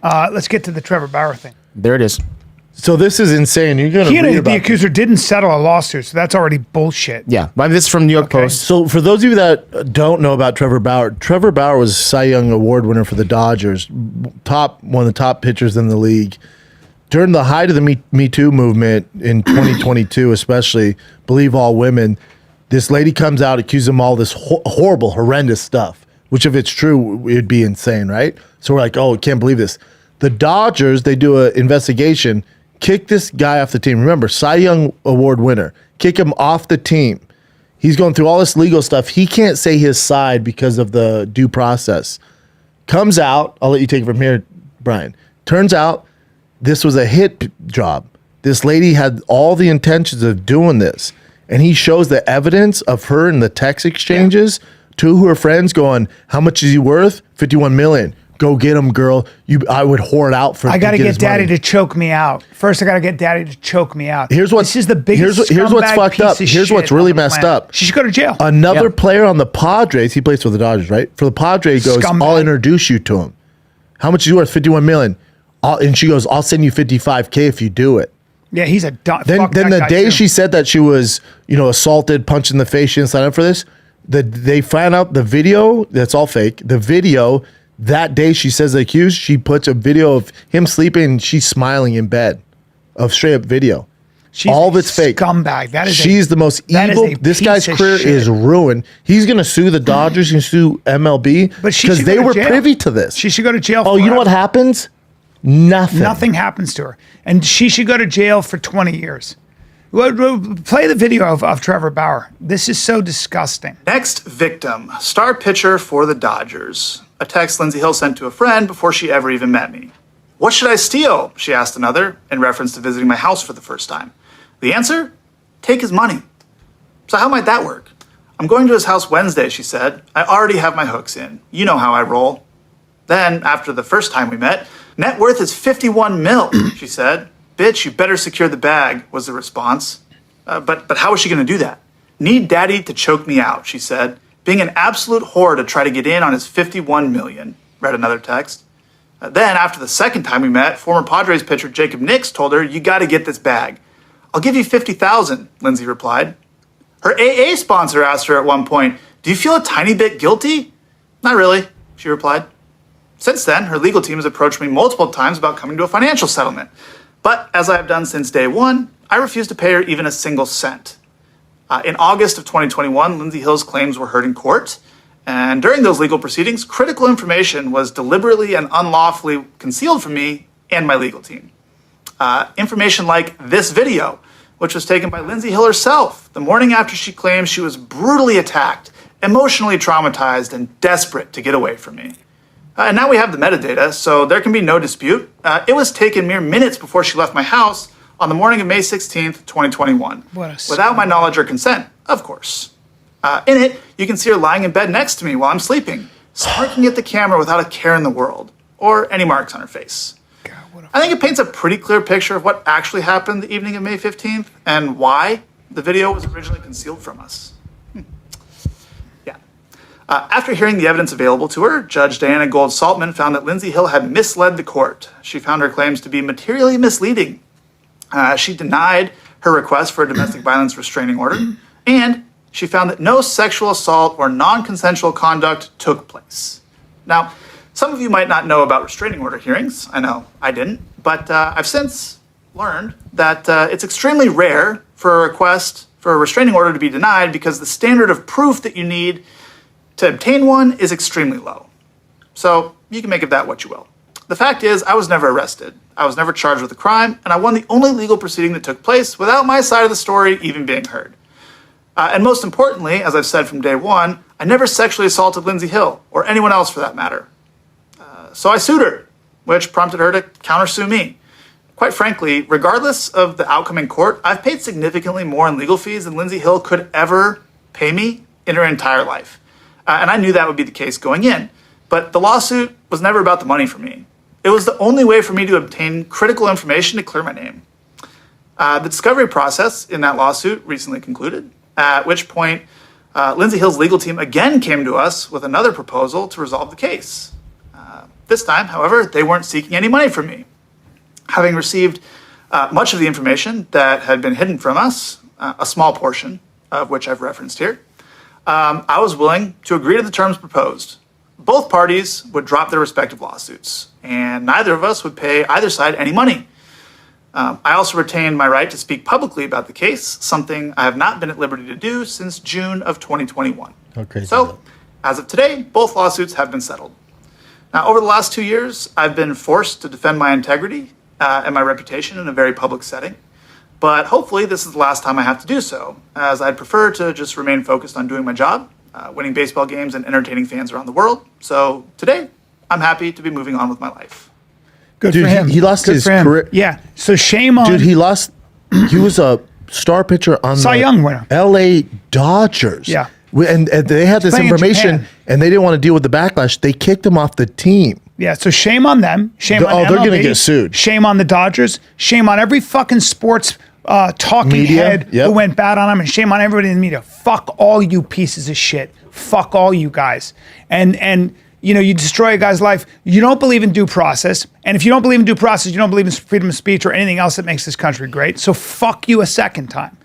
Let's get to the Trevor Bauer thing. There it is. So this is insane. You're going to read about the accuser didn't settle a lawsuit, so that's already bullshit. Yeah, this is from New York Post. So for those of you that don't know about Trevor Bauer was a Cy Young Award winner for the Dodgers, one of the top pitchers in the league. During the height of the Me Too movement in 2022, especially, Believe All Women, this lady comes out, accuses them all this horrible, horrendous stuff, which if it's true, it'd be insane, right? So we're like, oh, I can't believe this. The Dodgers, they do an investigation, kick this guy off the team. Remember, Cy Young Award winner. Kick him off the team. He's going through all this legal stuff. He can't say his side because of the due process. Comes out. I'll let you take it from here, Brian. Turns out this was a hit job. This lady had all the intentions of doing this. And he shows the evidence of her in the text exchanges to her friends going, how much is he worth? $51 million. Go get him, girl. I would whore it out for. I got to get daddy to choke me out. First, I got to get daddy to choke me out. This is the biggest. Here's what's fucked up. Here's what's really messed up. She should go to jail. Another player on the Padres. He plays for the Dodgers, right? For the Padres, goes. Scumbag. I'll introduce you to him. How much is he worth? $51 million. And she goes, I'll send you $55K if you do it. Yeah, he's a dumb. Then the day she said that she was, assaulted, punched in the face, she didn't sign up for this. They found out the video. That's all fake. The video. That day she says the accused, she puts a video of him sleeping and she's smiling in bed of straight up video. All of it's fake. Scumbag. She's the most evil. This guy's career is ruined. He's going to sue the Dodgers. He's going to sue MLB because they were privy to this. She should go to jail. Oh, you know what happens? Nothing. Nothing happens to her. And she should go to jail for 20 years. Play the video of Trevor Bauer. This is so disgusting. Next victim, star pitcher for the Dodgers. A text Lindsey Hill sent to a friend before she ever even met me. What should I steal? She asked another, in reference to visiting my house for the first time. The answer? Take his money. So how might that work? I'm going to his house Wednesday, she said. I already have my hooks in. You know how I roll. Then, after the first time we met, net worth is $51 million, she said. Bitch, you better secure the bag, was the response. But how is she going to do that? Need daddy to choke me out, she said. Being an absolute whore to try to get in on his $51 million, read another text. Then, after the second time we met, former Padres pitcher Jacob Nix told her, you got to get this bag. I'll give you $50,000, Lindsay replied. Her AA sponsor asked her at one point, do you feel a tiny bit guilty? Not really, she replied. Since then, her legal team has approached me multiple times about coming to a financial settlement. But as I have done since day one, I refuse to pay her even a single cent. In August of 2021, Lindsey Hill's claims were heard in court. And during those legal proceedings, critical information was deliberately and unlawfully concealed from me and my legal team. Information like this video, which was taken by Lindsey Hill herself the morning after she claimed she was brutally attacked, emotionally traumatized, and desperate to get away from me. And now we have the metadata, so there can be no dispute. It was taken mere minutes before she left my house on the morning of May 16th, 2021. Without my knowledge or consent, of course. In it, you can see her lying in bed next to me while I'm sleeping, smirking at the camera without a care in the world, or any marks on her face. I think it paints a pretty clear picture of what actually happened the evening of May 15th and why the video was originally concealed from us. After hearing the evidence available to her, Judge Diana Gold-Saltman found that Lindsey Hill had misled the court. She found her claims to be materially misleading. She denied her request for a domestic violence restraining order, and she found that no sexual assault or non-consensual conduct took place. Now, some of you might not know about restraining order hearings. I know I didn't, but I've since learned that it's extremely rare for a request for a restraining order to be denied because the standard of proof that you need to obtain one is extremely low. So you can make of that what you will. The fact is, I was never arrested. I was never charged with a crime, and I won the only legal proceeding that took place without my side of the story even being heard. And most importantly, as I've said from day one, I never sexually assaulted Lindsey Hill, or anyone else for that matter. So I sued her, which prompted her to countersue me. Quite frankly, regardless of the outcome in court, I've paid significantly more in legal fees than Lindsey Hill could ever pay me in her entire life. And I knew that would be the case going in. But the lawsuit was never about the money for me. It was the only way for me to obtain critical information to clear my name. The discovery process in that lawsuit recently concluded, at which point Lindsey Hill's legal team again came to us with another proposal to resolve the case. This time, however, they weren't seeking any money from me. Having received much of the information that had been hidden from us, a small portion of which I've referenced here, I was willing to agree to the terms proposed. Both parties would drop their respective lawsuits, and neither of us would pay either side any money. I also retained my right to speak publicly about the case, something I have not been at liberty to do since June of 2021. Okay. So, as of today, both lawsuits have been settled. Now, over the last 2 years, I've been forced to defend my integrity and my reputation in a very public setting. But hopefully this is the last time I have to do so, as I'd prefer to just remain focused on doing my job, winning baseball games and entertaining fans around the world. So today, I'm happy to be moving on with my life. Good Dude, for him. he lost Good his for him. career. Yeah. So shame on. Dude, he was a star pitcher on Cy the Young winner. LA Dodgers. Yeah. And they had this playing in information, Japan. and they didn't want to deal with the backlash. They kicked him off the team. Yeah, so shame on them. Shame on they're MLB. gonna get sued. Shame on the Dodgers. Shame on every fucking sports talking Media, head yep. who went bad on him, and shame on everybody in the media. Fuck all you pieces of shit. Fuck all you guys. And you know, you destroy a guy's life. You don't believe in due process, and if you don't believe in due process, you don't believe in freedom of speech or anything else that makes this country great. So fuck you a second time.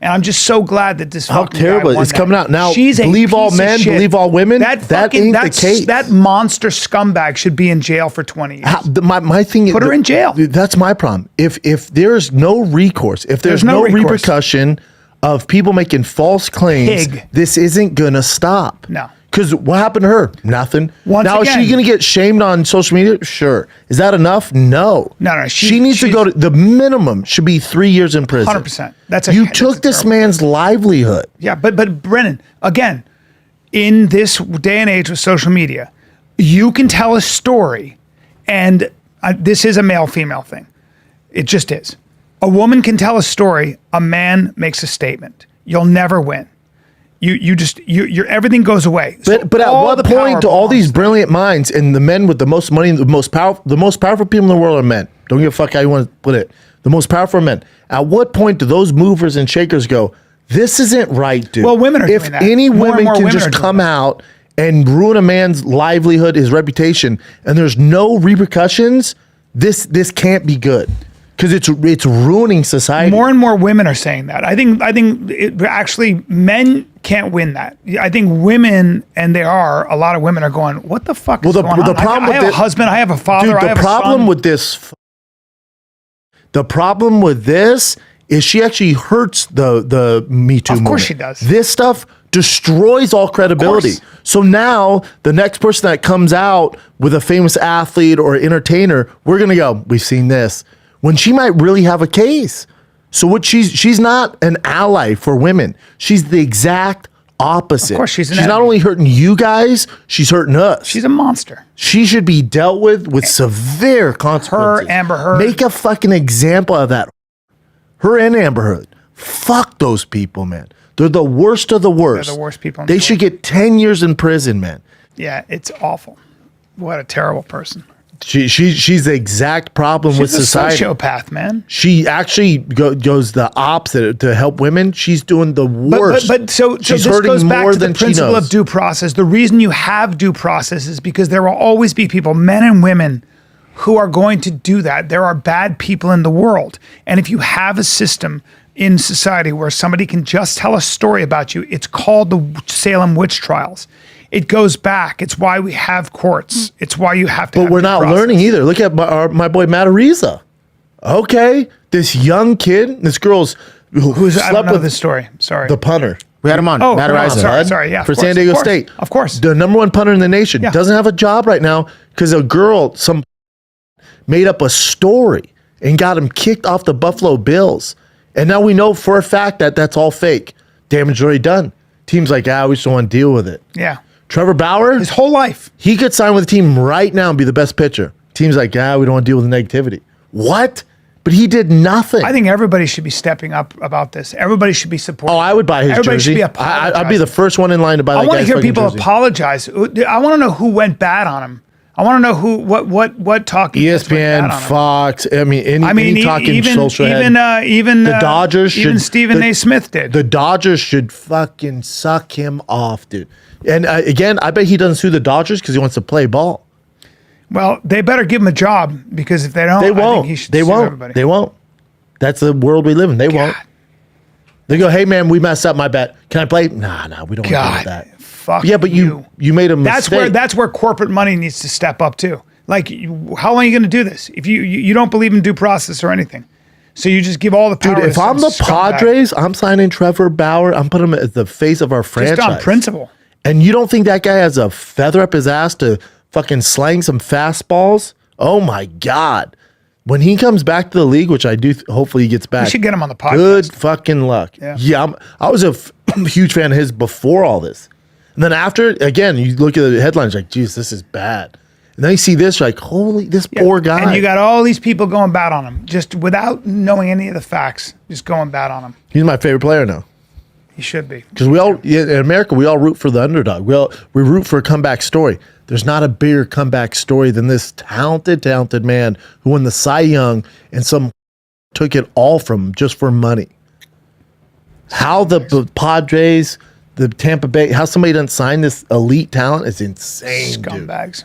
And I'm just so glad that this How fucking terrible. guy won It's that. coming out now. She's a Believe all piece of men, shit. believe all women. That ain't the case. That monster scumbag should be in jail for 20 years. My thing is, Put her in jail. That's my problem. If there's no recourse, if there's no no recourse. repercussion of people making false claims, Pig. this isn't gonna stop. No. Because what happened to her? Nothing. Once now, is again- she going to get shamed on social media? Sure. Is that enough? No. No, She needs to go to the minimum should be 3 years in prison. 100%. That's a you that's took a this terrible- man's livelihood. Yeah, but Brennan, again, in this day and age with social media, you can tell a story, and this is a male-female thing. It just is. A woman can tell a story. A man makes a statement. You'll never win. Your everything goes away. So But at all what the power point do all belongs these brilliant minds and the men with the most money, the most powerful people in the world are men? Don't give a fuck how you want to put it. The most powerful men. At what point do those movers and shakers go, this isn't right, dude? Well, women are if doing that. any More and women more can women just are doing come that. out and ruin a man's livelihood, his reputation, and there's no repercussions, this can't be good. Because it's ruining society. More and more women are saying that. I think actually men can't win that. I think women, and there are a lot of women are going, what the fuck is going on? The problem I with have a this- husband, I have a father, Dude, I have a son. The problem with this is she actually hurts the Me Too movement. Of course she does. This stuff destroys all credibility. course. So now the next person that comes out with a famous athlete or entertainer, we're gonna go, we've seen this. When she might really have a case. So what she's not an ally for women. She's the exact opposite. Of course, she's an not enemy. only hurting you guys, she's hurting us. She's a monster. She should be dealt with severe consequences. Amber Heard. Make a fucking example of that. Her and Amber Heard. Fuck those people, man. They're the worst of the worst. They're the worst people in They the should get 10 years in prison, man. Yeah, it's awful. What a terrible person. She's the exact problem with She's a society. sociopath, man. She actually goes the opposite to help women. She's doing the worst. But so she's this hurting goes back more to the than she principle knows. of due process. The reason you have due process is because there will always be people, men and women, who are going to do that. There are bad people in the world. And if you have a system in society where somebody can just tell a story about you, it's called the Salem witch trials. It goes back. It's why we have courts. It's why you have to. But have we're due not process. learning either. Look at my boy Matt Ariza. Okay, this young kid, this girl's who I don't know this story. Sorry. the punter. We had him on. Oh, Matt oh, Ariza. sorry, yeah, of for course, San Diego of course, State. of course. The number one punter in the nation. Yeah. Doesn't have a job right now because a girl, some made up a story and got him kicked off the Buffalo Bills. And now we know for a fact that that's all fake. Damage already done. Team's like, we just don't want to deal with it. Yeah. Trevor Bauer, His whole life. he could sign with the team right now and be the best pitcher. Team's like, we don't want to deal with the negativity. What? But he did nothing. I think everybody should be stepping up about this. Everybody should be supporting. Oh, I would buy his Everybody jersey. should be I'd be apologizing. the first one in line to buy that I want to guy's hear fucking people jersey. apologize. I want to know who went bad on him. I want to know who, what talking heads went bad ESPN, on him. Fox. I mean, any talking even social even head. even The Dodgers even should- Stephen the- A. Smith did. The Dodgers should fucking suck him off, dude. And again, I bet he doesn't sue the Dodgers because he wants to play ball. Well, they better give him a job because if they don't, They I won't. think he should They sue won't. everybody. They won't. That's the world we live in. They won't. God. They go, hey man, we messed up. My bad. Can I play? Nah, we don't want to God, do that. fuck Yeah, but you made a mistake. That's where corporate money needs to step up too. Like, how long are you going to do this? If you don't believe in due process or anything, so you just give all the power. Dude, if to I'm some the scumbag. Padres, I'm signing Trevor Bauer. I'm putting him at the face of our franchise. Just on principle. And you don't think that guy has a feather up his ass to fucking slang some fastballs? Oh my God. When he comes back to the league, which I do, hopefully he gets back. We should get him on the podcast. Good fucking luck. Yeah. I was a huge fan of his before all this. And then after, again, you look at the headlines like, geez, this is bad. And then you see this, you're like, holy, this poor guy. And you got all these people going bad on him, just without knowing any of the facts, just going bad on him. He's my favorite player now. He should be. Because in America, we all root for the underdog. We root for a comeback story. There's not a bigger comeback story than this talented man who won the Cy Young and some took it all from him just for money. How the Padres, the Tampa Bay, how somebody doesn't sign this elite talent is insane, dude. Scumbags.